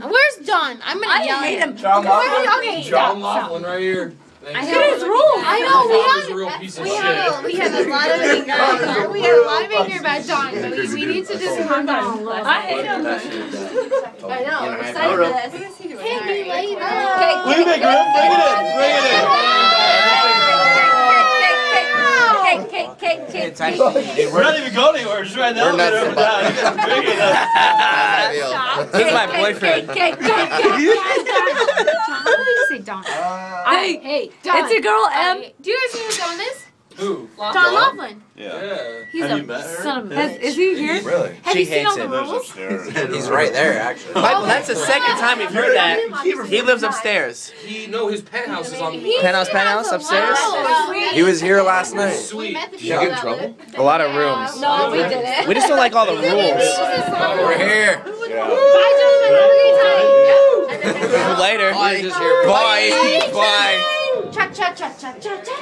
Don. Where's Don? I'm gonna yell at him. John Laughlin. Okay, John Laughlin right here. I know we have a lot of anger. We have a lot of anger about Don, but we need to just calm down a little bit. I hate him. I know. I'm excited for this. Hit me later. Leave it, Grim. Bring it in. Bring it in. Cake. We're not even going anywhere. Just right now. We're not We're down. You guys are drinking us. He's my boyfriend. Cake. What did you say, Don? Hey, Don. It's a girl, M. Do you guys know who Don is? Who? Don Laughlin. Yeah. He's Have a you met her? son of a bitch. Is he here? Really? Have She you seen all hates the it. rules? He's right there, actually. Michael, that's the second time you've heard that. He lives upstairs. His penthouse is on the Penthouse upstairs? He was here last night. Sweet. Did you get in trouble? A lot of rooms. No, we didn't. We just don't like all the rules. We're here. Bye, gentlemen. Have a great time. Later. Bye. Bye. Bye. Cha cha cha cha cha cha.